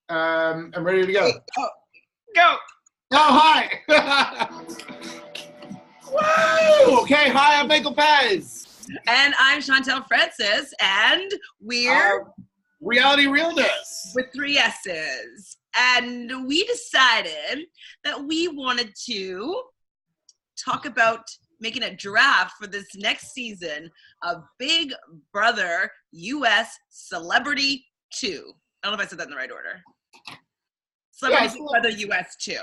I'm ready to go. Go. Oh, hi. Woo! Okay, hi, I'm Michael Pez. And I'm Chantele Francis, and we're Reality Realness. with 3 S's. And we decided that we wanted to talk about making a draft for this next season of Big Brother US Celebrity 2. I don't know if I said that in the right order. Celebrity Big Brother US 2.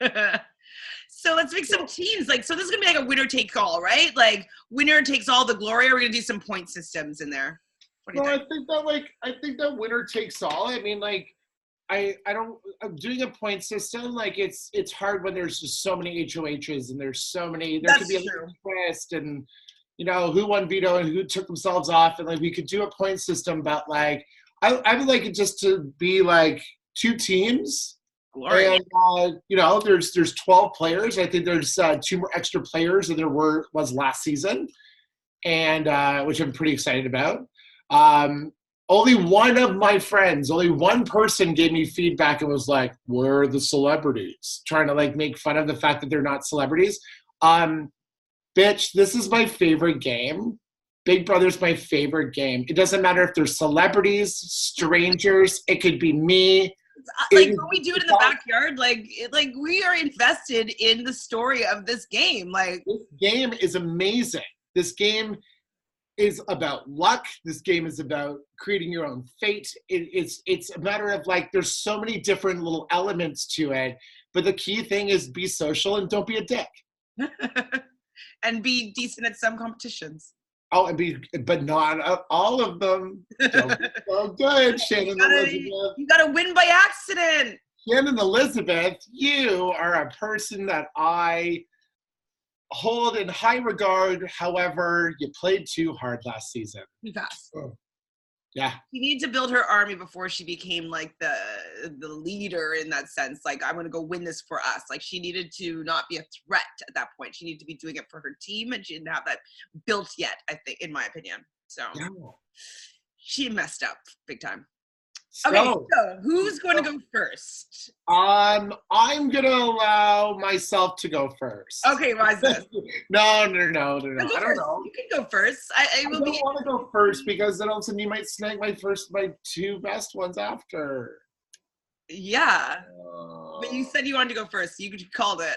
Yeah. So let's make some teams. So this is gonna be like a winner take all, right? Like winner takes all the glory. Or we're gonna do some point systems in there. What do you think? I think that winner takes all. I mean, I'm doing a point system. It's hard when there's just so many HOHs and there could be a twist and who won veto and who took themselves off, and we could do a point system, but I would like it just to be two teams. Glory. And there's 12 players. I think there's 2 more extra players than there was last season, and which I'm pretty excited about. Only one of my friends, only one person gave me feedback and was like, "Where are the celebrities?" Trying to make fun of the fact that they're not celebrities. Bitch, this is my favorite game. Big Brother's my favorite game. It doesn't matter if they're celebrities, strangers. It could be me. When we do it in the backyard, we are invested in the story of this game. This game is amazing. This game is about luck. This game is about creating your own fate. It's a matter of there's so many different little elements to it, but the key thing is be social and don't be a dick. And be decent at some competitions. Oh, but not all of them. Don't be so good, Shannon Elizabeth. You gotta win by accident. Shannon Elizabeth, you are a person that I hold in high regard. However, you played too hard last season. Yes. Oh. Yeah. She needed to build her army before she became the leader in that sense. I'm going to go win this for us. She needed to not be a threat at that point. She needed to be doing it for her team, and she didn't have that built yet, I think, in my opinion. So she messed up big time. So who's going to go first? I'm going to allow myself to go first. Okay, why is this? No. I don't know. You can go first. I don't want to go first because then all of a sudden you might snag my 2 best ones after. Yeah. But you said you wanted to go first, so you called it.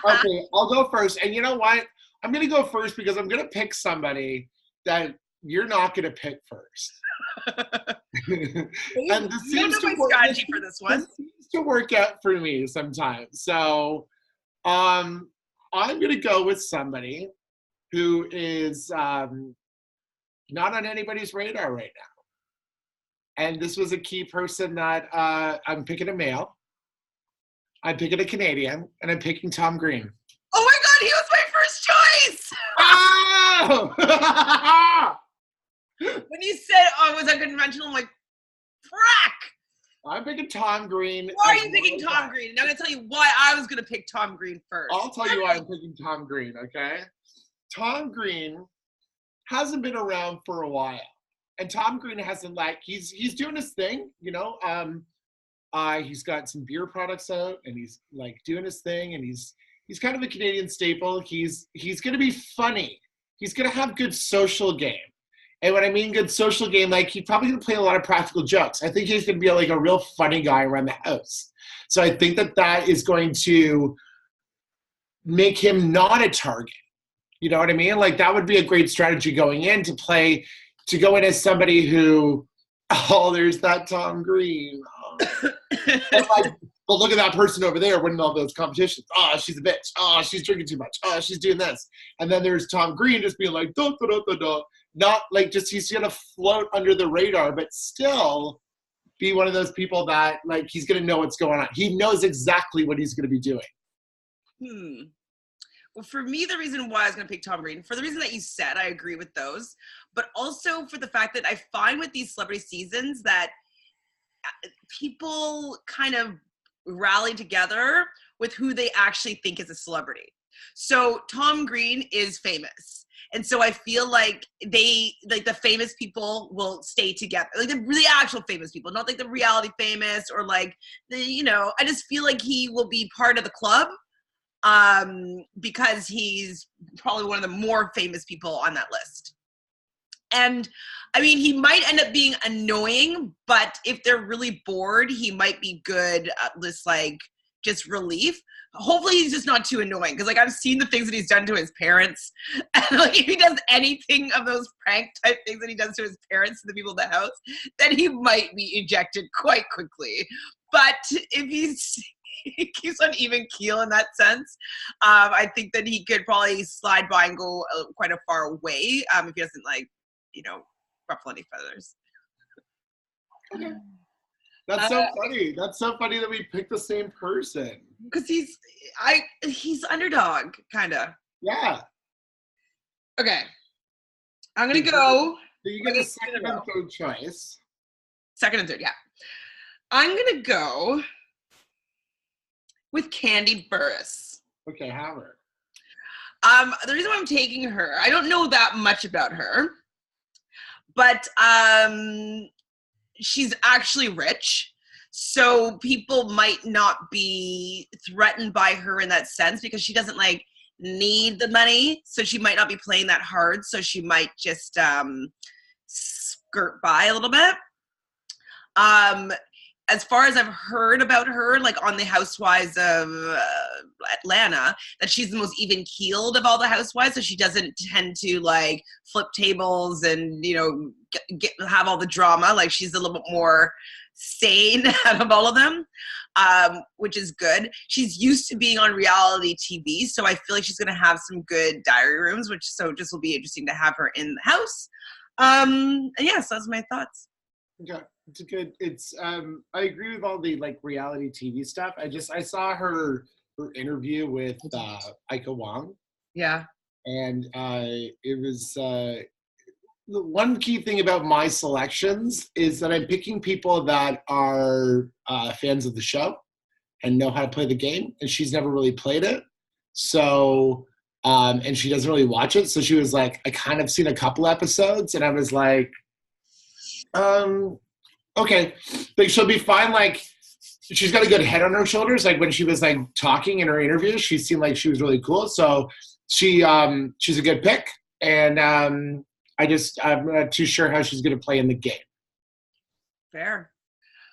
Okay, I'll go first. And you know what? I'm going to go first because I'm going to pick somebody that you're not going to pick first. And this seems to work out for me sometimes. So I'm going to go with somebody who is not on anybody's radar right now. And this was a key person that I'm picking a male. I'm picking a Canadian, and I'm picking Tom Green. Oh my God, he was my first choice! Oh! When you said, it was unconventional, I'm like, frack! I'm picking Tom Green. Why are you picking Tom Green? And I'm going to tell you why I was going to pick Tom Green first. I'll tell you why I'm picking Tom Green, okay? Tom Green hasn't been around for a while. And Tom Green hasn't, he's doing his thing, he's got some beer products out, and he's, doing his thing, and he's kind of a Canadian staple. He's going to be funny. He's going to have good social game. And when I mean good social game, he's probably going to play a lot of practical jokes. I think he's going to be a real funny guy around the house. So I think that is going to make him not a target. You know what I mean? That would be a great strategy going in to go in as somebody who, there's that Tom Green. But look at that person over there winning all those competitions. Oh, she's a bitch. Oh, she's drinking too much. Oh, she's doing this. And then there's Tom Green just being da, da, da, da, da. Not he's going to float under the radar, but still be one of those people that he's going to know what's going on. He knows exactly what he's going to be doing. Well, for me, the reason why I was going to pick Tom Green, for the reason that you said, I agree with those, but also for the fact that I find with these celebrity seasons that people kind of rally together with who they actually think is a celebrity. So Tom Green is famous. And so I feel like the famous people will stay together, like the really actual famous people, not like the reality famous or like I just feel like he will be part of the club because he's probably one of the more famous people on that list. And I mean, he might end up being annoying, but if they're really bored, he might be good at this, like, just relief. Hopefully he's just not too annoying, because like I've seen the things that he's done to his parents, and like if he does anything of those prank type things that he does to his parents and the people in the house, then he might be ejected quite quickly. But if he keeps on even keel in that sense, I think that he could probably slide by and go quite a far way if he doesn't ruffle any feathers. Okay. That's so funny. That's so funny that we picked the same person. Because he's underdog, kind of. Yeah. Okay. I'm going to go. So you get a second and third choice. Second and third, yeah. I'm going to go with Kandi Burrus. Okay, have her. The reason why I'm taking her, I don't know that much about her, but she's actually rich, so people might not be threatened by her in that sense because she doesn't like need the money, so she might not be playing that hard, so she might just skirt by a little bit. As far as I've heard about her, like on the Housewives of Atlanta, that she's the most even-keeled of all the housewives, so she doesn't tend to like flip tables and have all the drama. Like she's a little bit more sane out of all of them, which is good. She's used to being on reality TV, so I feel like she's going to have some good diary rooms, so just will be interesting to have her in the house. And yes, those are my thoughts. Okay. It's I agree with all the like reality TV stuff. I saw her interview with Ika Wong. Yeah. And it was the one key thing about my selections is that I'm picking people that are fans of the show and know how to play the game, and she's never really played it. So and she doesn't really watch it. So she was like, I kind of seen a couple episodes and I was like, okay, like she'll be fine. Like she's got a good head on her shoulders. Like when she was like talking in her interview, she seemed like she was really cool. So she's a good pick. And I'm not too sure how she's going to play in the game. Fair.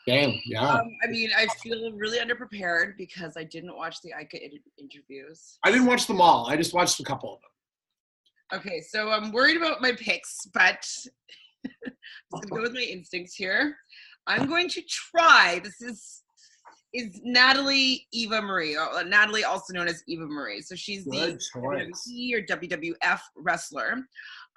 Game, yeah. I mean, I feel really underprepared because I didn't watch the Ika interviews. I didn't watch them all. I just watched a couple of them. Okay, so I'm worried about my picks, but I'm just gonna go with my instincts here. I'm going to try. This is Natalie Eva Marie. Natalie, also known as Eva Marie. So she's the WWE or WWF wrestler.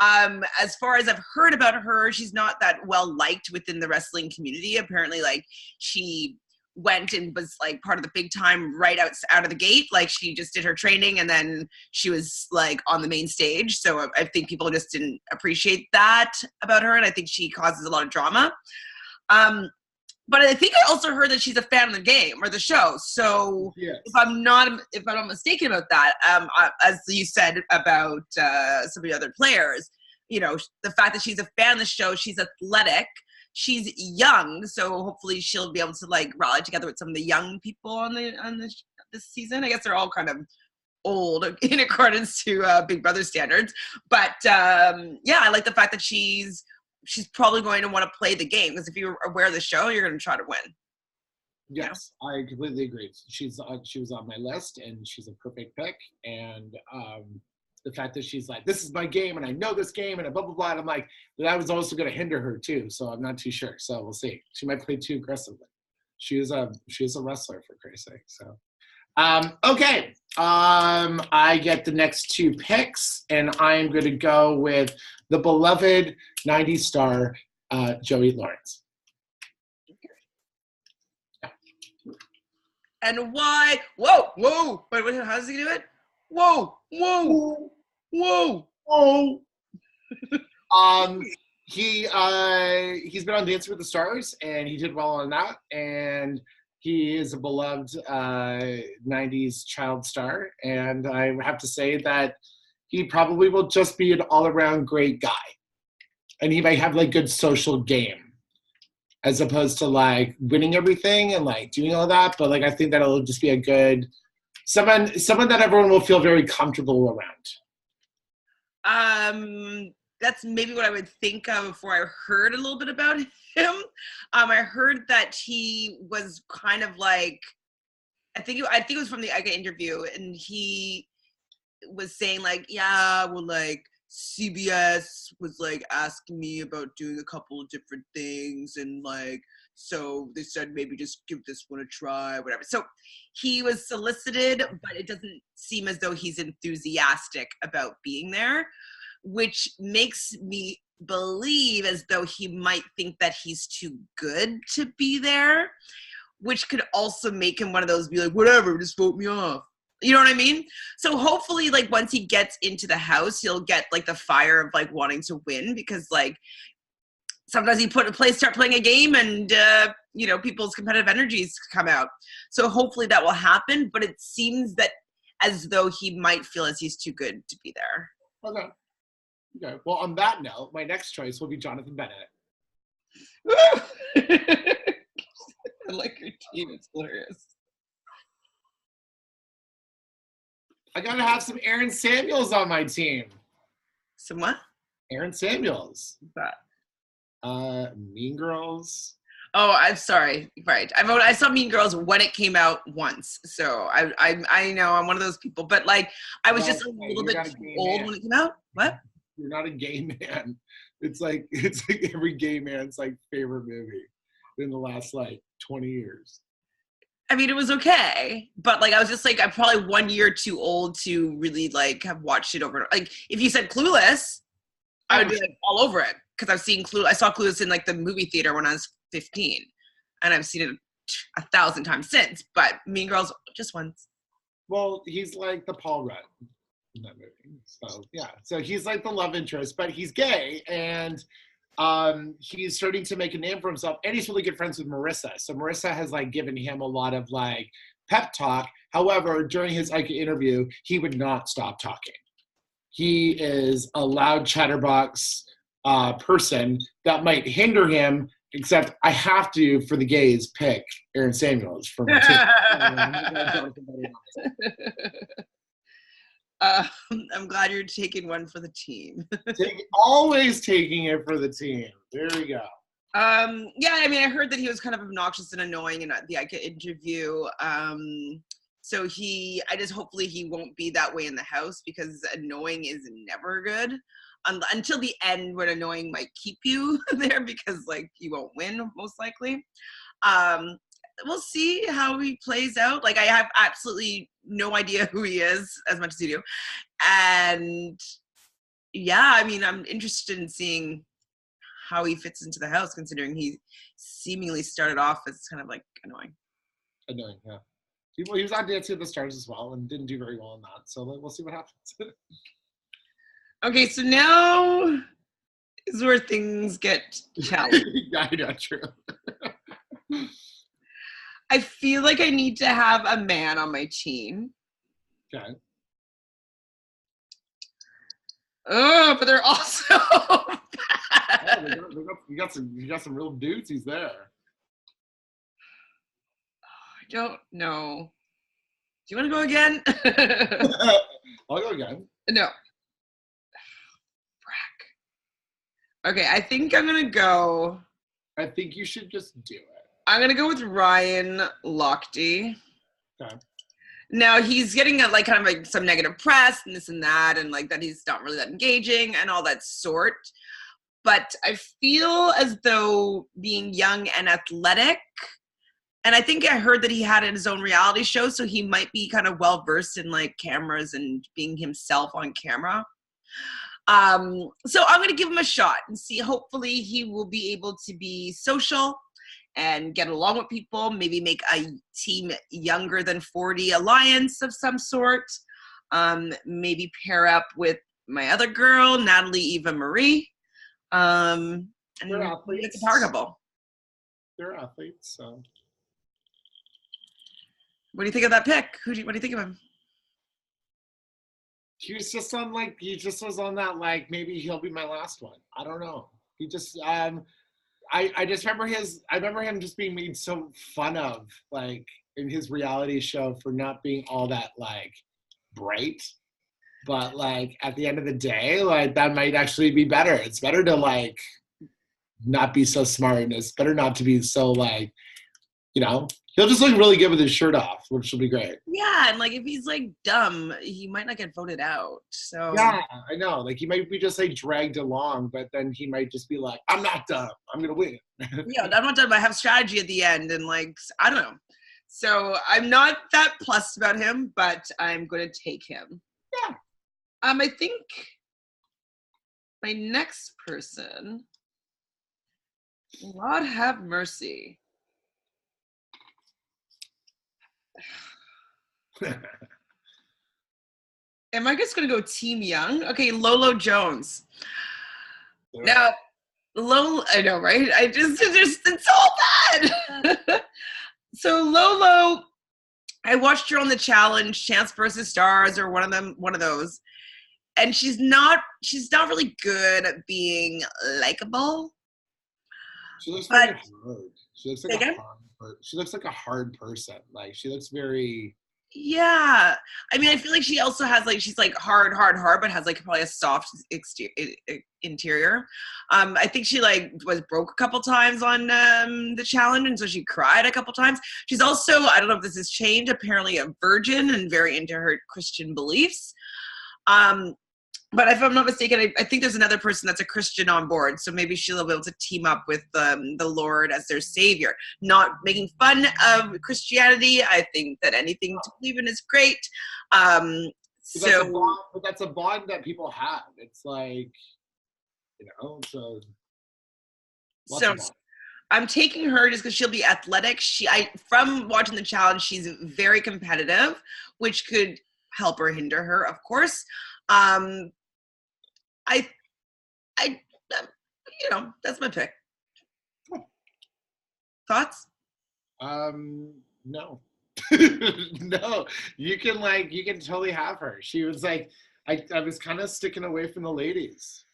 As far as I've heard about her, she's not that well liked within the wrestling community. Apparently, like she went and was like part of the big time right out of the gate. Like she just did her training and then she was like on the main stage. So I think people just didn't appreciate that about her, and I think she causes a lot of drama. But I think I also heard that she's a fan of the game or the show. So yes. If I'm not mistaken about that, as you said about some of the other players, the fact that she's a fan of the show, she's athletic, she's young, so hopefully she'll be able to like rally together with some of the young people on this season. I guess they're all kind of old in accordance to Big Brother standards, but yeah, I like the fact that she's probably going to want to play the game, because if you're aware of the show, you're going to try to win. Yes, I completely agree. She was on my list, and she's a perfect pick. And the fact that she's like, this is my game, and I know this game, and blah, blah, blah. And I'm like, that was also going to hinder her, too. So I'm not too sure. So we'll see. She might play too aggressively. She is a wrestler, for Christ's sake. So, okay. I get the next two picks, and I'm going to go with the beloved 90s star, Joey Lawrence. Yeah. And why? Whoa. Wait, how does he do it? Whoa. He's been on Dancing with the Stars, and he did well on that, and he is a beloved 90s child star, and I have to say that he probably will just be an all-around great guy. And he might have like good social game as opposed to like winning everything and like doing all that. But like I think that'll just be a good someone that everyone will feel very comfortable around. That's maybe what I would think of before I heard a little bit about him. I heard that he was kind of like, I think it was from the Ika interview, and he was saying like, yeah, well, like CBS was like asking me about doing a couple of different things, and like, so they said maybe just give this one a try, whatever. So he was solicited, but it doesn't seem as though he's enthusiastic about being there, which makes me believe as though he might think that he's too good to be there, which could also make him one of those be like, whatever, just vote me off. You know what I mean? So hopefully, like, once he gets into the house, he'll get like the fire of like wanting to win, because like sometimes you start playing a game and you know, people's competitive energies come out. So hopefully that will happen, but it seems that as though he might feel as he's too good to be there. Okay. Okay. Well, on that note, my next choice will be Johnathan Bennet. I like your team. It's hilarious. I gotta have some Aaron Samuels on my team. Some what? Aaron Samuels. What's that? Mean Girls. Oh, I'm sorry. Right. I saw Mean Girls when it came out once, so I know I'm one of those people. But like, I was just a little bit too old when it came out. What? You're not a gay man. It's like every gay man's like favorite movie in the last like 20 years. I mean, it was okay, but like I was just like, I'm probably 1 year too old to really like have watched it over. Like if you said Clueless, I would be like all over it, because I've seen I saw Clueless in like the movie theater when I was 15, and I've seen it 1,000 times since. But Mean Girls just once. Well, he's like the Paul Rudd in that movie. So yeah, so he's like the love interest, but he's gay, and he's starting to make a name for himself, and he's really good friends with Marissa. So Marissa has like given him a lot of like pep talk. However, during his Ika interview, he would not stop talking. He is a loud chatterbox person that might hinder him, except I have to, for the gays, pick Aaron Samuels for my team. I'm glad you're taking one for the team. Always taking it for the team. There we go. Yeah, I mean, I heard that he was kind of obnoxious and annoying in the Ika interview. So I just hopefully he won't be that way in the house, because annoying is never good. Until the end, when annoying might keep you there, because like you won't win most likely. We'll see how he plays out. Like I have absolutely no idea who he is as much as you do. And yeah, I mean, I'm interested in seeing how he fits into the house, considering he seemingly started off as kind of like annoying. Annoying, yeah. He was on Dancing with the Stars as well and didn't do very well in that. So we'll see what happens. Okay, so now is where things get challenging. Yeah, I know, true. I feel like I need to have a man on my team. Okay. Oh, but they're also bad. Oh, you got some real dudes. He's there. I don't know. Do you want to go again? I'll go again. No. Frack. Okay, I think I'm gonna go. I think you should just do it. I'm gonna go with Ryan Lochte. Okay. Now he's getting like kind of like some negative press and this and that, and like that he's not really that engaging and all that sort. But I feel as though being young and athletic, and I think I heard that he had his own reality show, so he might be kind of well versed in like cameras and being himself on camera. So I'm gonna give him a shot and see. Hopefully he will be able to be social and get along with people, maybe make a team younger than 40 alliance of some sort. Maybe pair up with my other girl, Natalie Eva Marie. And They're athletes. Make a targetable. They're athletes, so. What do you think of that pick? What do you think of him? he just was on that, like, maybe he'll be my last one. I don't know. He just I just remember him just being made so fun of, like, in his reality show for not being all that, like, bright. But, like, at the end of the day, like, that might actually be better. It's better to, like, not be so smart, and it's better not to be so, like, he'll just look really good with his shirt off, which will be great. Yeah, and like if he's like dumb, he might not get voted out. So Yeah, I know. Like, he might be just, like, dragged along, but then he might just be like, I'm not dumb. I'm gonna win. yeah, I'm not done. But I have strategy at the end, and like I don't know. So I'm not that plus about him, but I'm going to take him. Yeah. I think my next person. God have mercy. Am I just going to go Team Young? Okay, Lolo Jones. Now, Lolo, I know, right? It's all bad. So Lolo, I watched her on the challenge, Chance versus Stars, or one of those. And she's not really good at being likable. She looks very hard. She looks like a hard person. Like, she looks very. Yeah, I mean, I feel like she also has like she's like hard, but has like probably a soft interior. I think she like was broke a couple times on the challenge, and so she cried a couple times. She's also, I don't know if this has changed, apparently a virgin and very into her Christian beliefs. But if I'm not mistaken, I think there's another person that's a Christian on board. So maybe she'll be able to team up with the Lord as their savior. Not making fun of Christianity. I think that anything to believe in is great. But that's a bond that people have. It's like, so I'm taking her just because she'll be athletic. From watching the challenge, she's very competitive, which could help or hinder her, of course. That's my pick. Thoughts? No. No. You can totally have her. She was like, I was kind of sticking away from the ladies.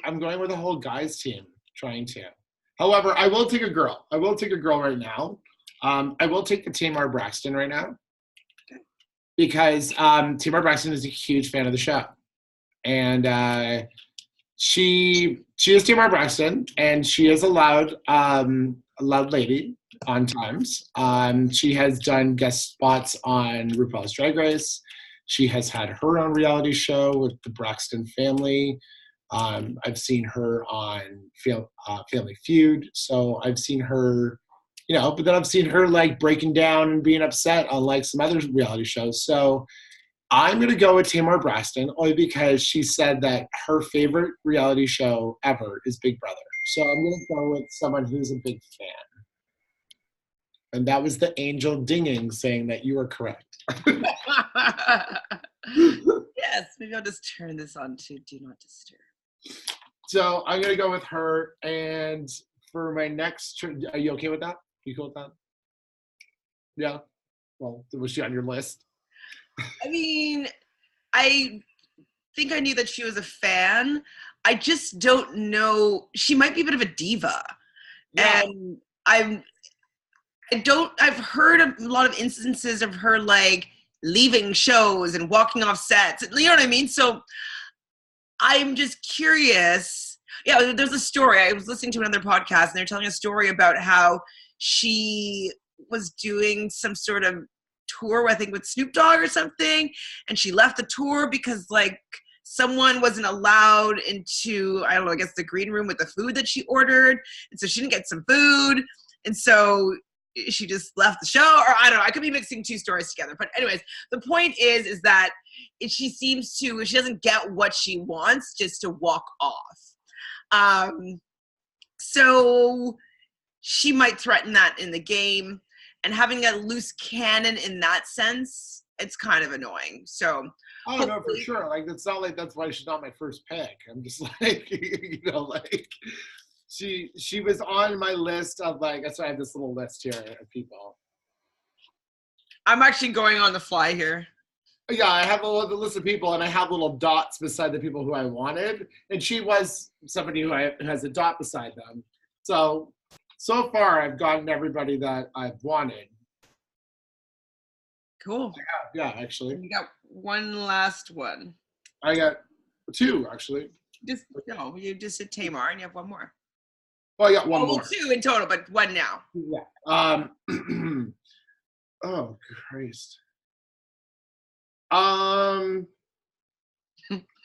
I'm going with the whole guys team, trying to. However, I will take a girl. I will take a girl right now. I will take the Tamar Braxton right now. Because Tamar Braxton is a huge fan of the show. And she is Tamar Braxton, and she is a loud lady on times. She has done guest spots on RuPaul's Drag Race. She has had her own reality show with the Braxton family. I've seen her on Family Feud. So I've seen her, but then I've seen her like breaking down and being upset on like some other reality shows. So I'm going to go with Tamar Braxton only because she said that her favorite reality show ever is Big Brother. So I'm going to go with someone who's a big fan. And that was the angel dinging saying that you are correct. Yes, maybe I'll just turn this on to Do Not Disturb. So I'm going to go with her. And for my next, are you okay with that? You cool with that? Yeah. Well, was she on your list? I mean, I think I knew that she was a fan. I just don't know. She might be a bit of a diva. Yeah. And I've heard a lot of instances of her like leaving shows and walking off sets. You know what I mean? So I'm just curious. Yeah, there's a story. I was listening to another podcast and they're telling a story about how she was doing some sort of tour, I think with Snoop Dogg or something, and she left the tour because like someone wasn't allowed into, I don't know, I guess the green room with the food that she ordered, and so she didn't get some food, and so she just left the show, or I don't know, I could be mixing two stories together, but anyways, the point is that she doesn't get what she wants just to walk off. So she might threaten that in the game. And having a loose cannon in that sense, it's kind of annoying. So, oh no, for sure. Like, it's not like that's why she's not my first pick. I'm just like, like she was on my list of like. That's why I have this little list here of people. I'm actually going on the fly here. Yeah, I have a list of people, and I have little dots beside the people who I wanted, and she was somebody who has a dot beside them. So far, I've gotten everybody that I've wanted. Cool. Yeah, actually. And you got one last one. I got two, actually. You just said Tamar, and you have one more. Well, I got one more. Well, two in total, but one now. Yeah. Oh, Christ. I'm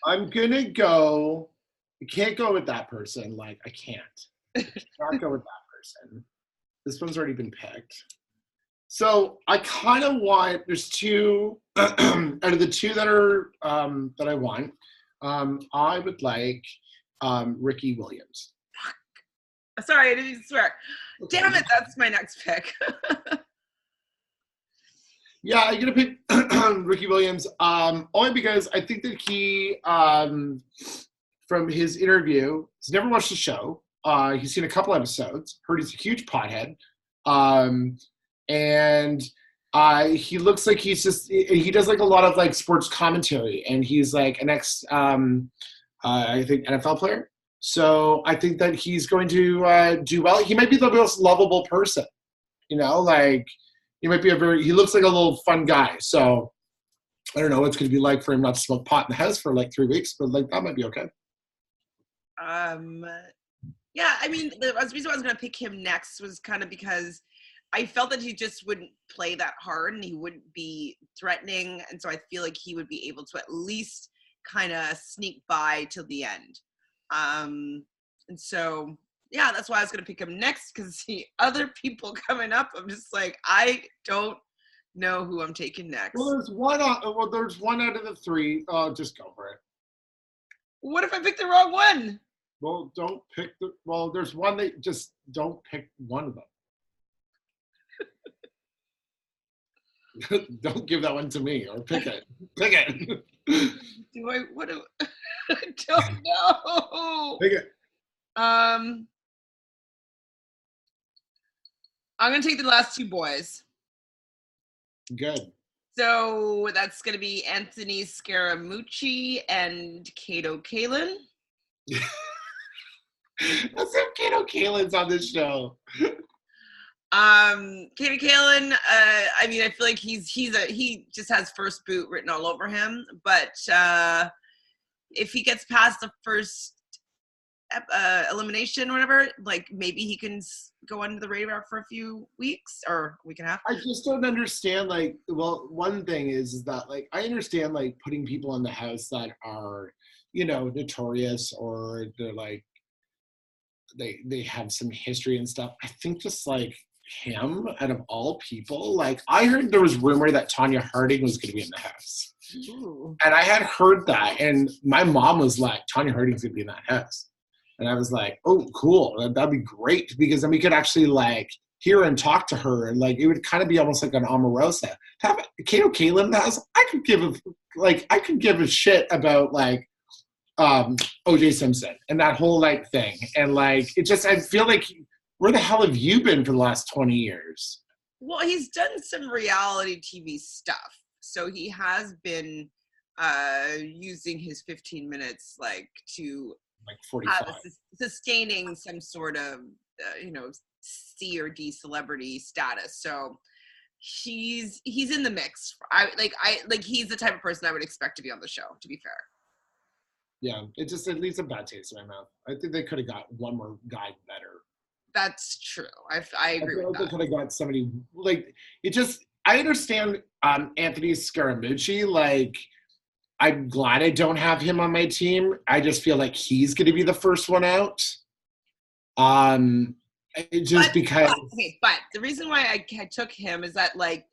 gonna go. You can't go with that person. Like, I can't. I cannot go with that person. This one's already been picked. So I kind of want. There's two out of the two that are that I want. I would like Ricky Williams. Sorry, I didn't swear. Okay. Damn it, that's my next pick. Yeah, I'm gonna pick Ricky Williams only because I think that he, from his interview, he's never watched the show. He's seen a couple episodes. Heard he's a huge pothead, and he looks like he does like a lot of like sports commentary, and he's like an ex, I think NFL player. So I think that he's going to do well. He might be the most lovable person, like. He might be he looks like a little fun guy. So I don't know what it's going to be like for him not to smoke pot in the house for like 3 weeks, but like that might be okay. Yeah, I mean, the reason why I was going to pick him next was kind of because I felt that he just wouldn't play that hard and he wouldn't be threatening. And so I feel like he would be able to at least kind of sneak by till the end. And so... yeah, that's why I was going to pick him next, because the other people coming up, I'm just like, I don't know who I'm taking next. Well, there's one out of the three. Just go for it. What if I pick the wrong one? Well, don't pick there's one that just don't pick one of them. Don't give that one to me, or pick it. Pick it. I don't know. Pick it. I'm going to take the last two boys. Good. So that's going to be Anthony Scaramucci and Kato Kaelin. Let's have Kaelin's on this show. Kato Kaelin, I mean, I feel like he just has first boot written all over him. But if he gets past the first elimination or whatever, like maybe he can go under the radar for a few weeks or a week and a half. I just don't understand, like, well, one thing is that, like, I understand, like, putting people in the house that are, notorious, or they're like, they have some history and stuff. I think just like him, out of all people, like, I heard there was rumor that Tonya Harding was going to be in the house. Ooh. And I had heard that, and my mom was like, Tonya Harding's going to be in that house. And I was like, oh, cool. That'd be great, because then we could actually like hear and talk to her, and like it would kind of be almost like an Omarosa. To have Kato Kaelin in the house, I could give a shit about like OJ Simpson and that whole like thing. And like it just, I feel like, where the hell have you been for the last 20 years? Well, he's done some reality TV stuff. So he has been using his 15 minutes like to like 45. Sustaining some sort of, C or D celebrity status. So he's in the mix. He's the type of person I would expect to be on the show, to be fair. Yeah, it leaves a bad taste in my mouth. I think they could have got one more guy better. That's true. I agree with that. They could have got somebody, like, it just, I understand Anthony Scaramucci, like, I'm glad I don't have him on my team. I just feel like he's going to be the first one out. Because. But the reason why I took him is that, like,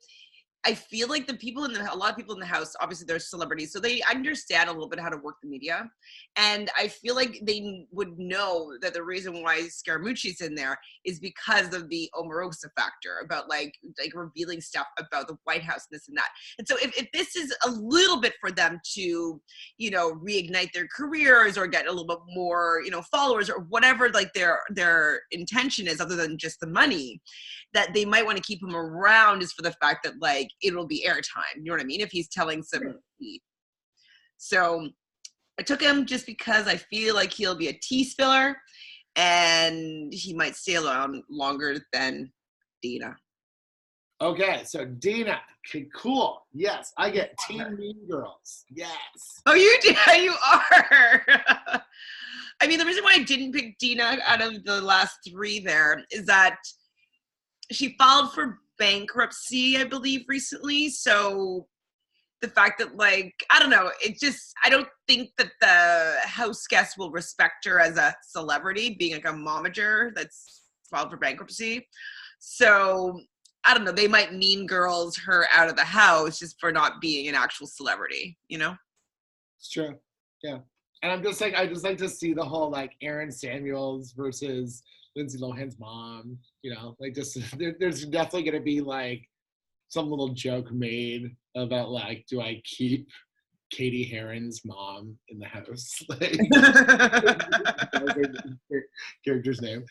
I feel like a lot of people in the house, obviously they're celebrities, so they understand a little bit how to work the media. And I feel like they would know that the reason why Scaramucci's in there is because of the Omarosa factor about like revealing stuff about the White House, this and that. And so if this is a little bit for them to, reignite their careers or get a little bit more, followers or whatever, like their intention is, other than just the money, that they might want to keep him around is for the fact that like it'll be airtime. You know what I mean? If he's telling some T. So I took him just because I feel like he'll be a tea spiller and he might stay around longer than Dina. Okay, so Dina, okay, cool. Yes, I get Team Mean Girls. Yes. Oh, you do? You are. I mean, the reason why I didn't pick Dina out of the last three there is that she filed for bankruptcy, I believe, recently. So the fact that, like, I don't know, I don't think that the house guests will respect her as a celebrity, being like a momager that's filed for bankruptcy. So I don't know, they might mean girls her out of the house just for not being an actual celebrity, you know? It's true. Yeah. And I just like to see the whole like Aaron Samuels versus Lindsay Lohan's mom, like just there's definitely going to be like some little joke made about like, do I keep Katie Heron's mom in the house? Like, character's name.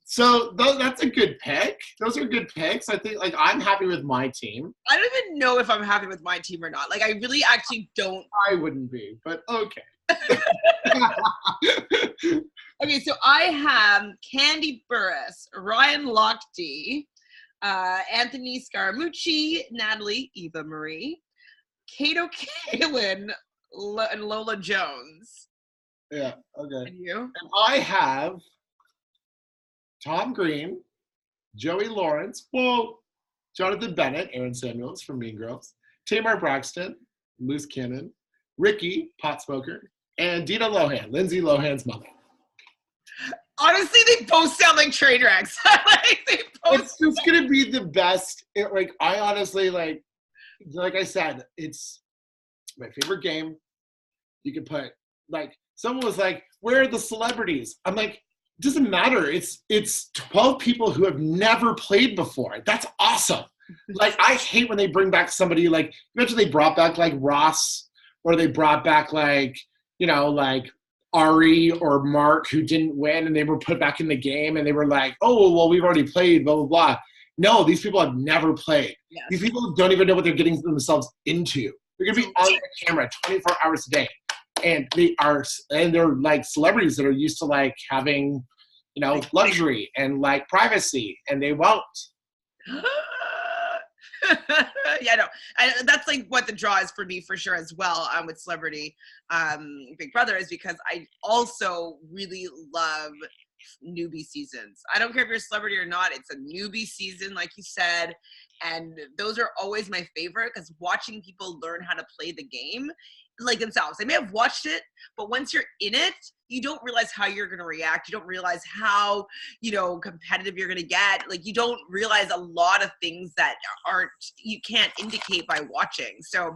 So that's a good pick. Those are good picks. I think like I'm happy with my team. I don't even know if I'm happy with my team or not. Like I really actually don't. I wouldn't be, but okay. Okay, so I have Kandi Burrus, Ryan Lochte, Anthony Scaramucci, Natalie, Eva Marie, Kato, Kaelin, and Lola Jones. Yeah, okay. And you? And I have Tom Green, Joey Lawrence, Johnathan Bennet, Aaron Samuels from Mean Girls, Tamar Braxton, Loose Cannon, Ricky, Pot Smoker, and Dina Lohan, Lindsay Lohan's mother. Honestly, they both sound like train wrecks. It's just gonna be the best. I honestly like I said, it's my favorite game. You could put like someone was like, "Where are the celebrities?" I'm like, it doesn't matter. It's 12 people who have never played before. That's awesome. Like I hate when they bring back somebody like eventually they brought back like Ross, or they brought back like like Ari or Mark who didn't win and they were put back in the game and they were like, oh, well, we've already played, blah, blah, blah. No, these people have never played. Yes. These people don't even know what they're getting themselves into. They're going to be on the camera 24 hours a day. And they're like celebrities that are used to like having, luxury and like privacy, and they won't. Yeah, no, that's like what the draw is for me for sure as well with Celebrity Big Brother, is because I also really love newbie seasons. I don't care if you're a celebrity or not, it's a newbie season like you said, and those are always my favorite because watching people learn how to play the game like themselves. They may have watched it, but once you're in it, you don't realize how you're going to react. You don't realize how, competitive you're going to get. Like you don't realize a lot of things that you can't indicate by watching. So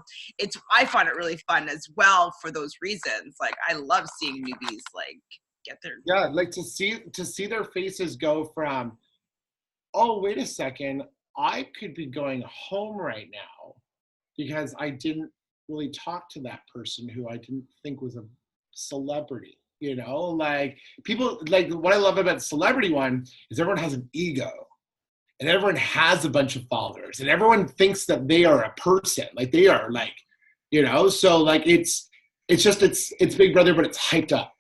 I find it really fun as well for those reasons. Like I love seeing newbies like get their. Yeah. Like to see their faces go from, oh, wait a second, I could be going home right now because I didn't really talk to that person who I didn't think was a celebrity, like people, like what I love about the celebrity one is everyone has an ego and everyone has a bunch of followers and everyone thinks that they are a person, like they are like, so like it's Big Brother, but it's hyped up.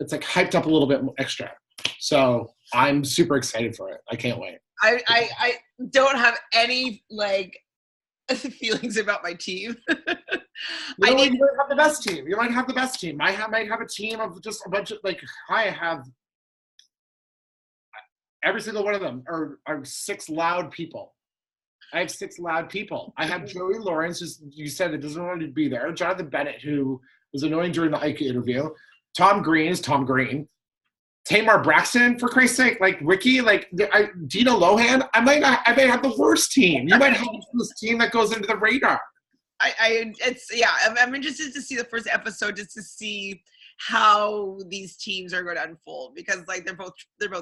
It's like hyped up a little bit extra. So I'm super excited for it. I can't wait. I don't have any like feelings about my team. You might have the best team. You might have the best team. I might have a team of just a bunch of like I have every single one of them are 6 loud people. I have 6 loud people. I have Joey Lawrence, who you said that doesn't want to be there. Johnathan Bennet, who was annoying during the Ike interview. Tom Green is Tom Green. Tamar Braxton, for Christ's sake, like Ricky, like Dina Lohan. I might have the worst team. You might have this team that goes into the radar. I'm interested to see the first episode just to see how these teams are going to unfold because like they're both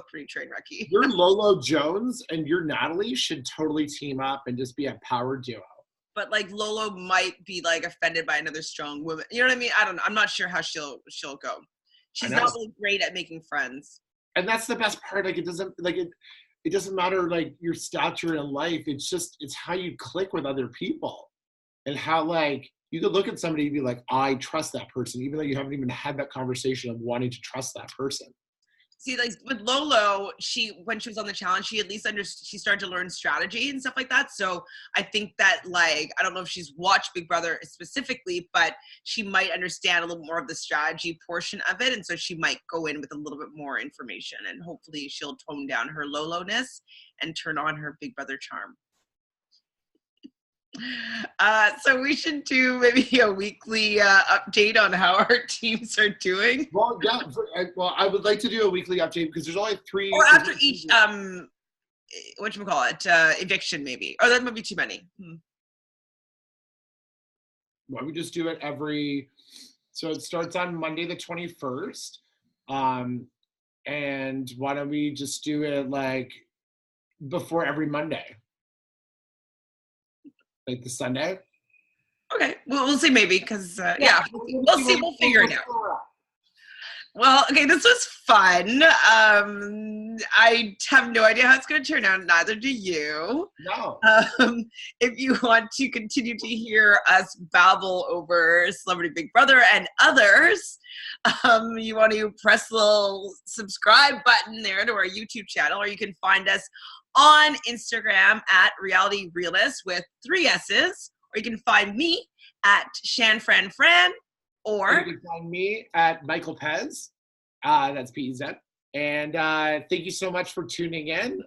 pretty train wrecky. Your Lolo Jones and your Natalie should totally team up and just be a power duo. But like Lolo might be like offended by another strong woman. You know what I mean? I don't know. I'm not sure how she'll go. She's not really great at making friends. And that's the best part. Like it doesn't matter like your stature in life. It's how you click with other people and how like you could look at somebody and be like, I trust that person, even though you haven't even had that conversation of wanting to trust that person. See, like with Lolo, when she was on the challenge, she at least she started to learn strategy and stuff like that. So I think that, like, I don't know if she's watched Big Brother specifically, but she might understand a little more of the strategy portion of it. And so she might go in with a little bit more information, and hopefully she'll tone down her Lolo-ness and turn on her Big Brother charm. So we should do maybe a weekly update on how our teams are doing. Well, yeah. Well, I would like to do a weekly update because there's only 3. Or after each, whatchamacallit, eviction maybe. Or that might be too many. Why don't we just do it so it starts on Monday the 21st. And why don't we just do it like before every Monday? Like the Sunday? Okay, well, we'll see maybe, because, yeah, we'll see, we'll figure it out. Well, okay, this was fun. I have no idea how it's going to turn out, neither do you. No. If you want to continue to hear us babble over Celebrity Big Brother and others, you want to press the little subscribe button there to our YouTube channel, or you can find us on Instagram at Realnesss with 3 S's, or you can find me at ShanFranFran, or you can find me at Michael Pez. That's P-E-Z. And thank you so much for tuning in.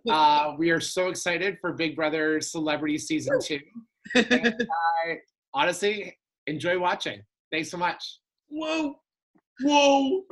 We are so excited for Big Brother Celebrity Season 2. And honestly, enjoy watching. Thanks so much. Whoa. Whoa.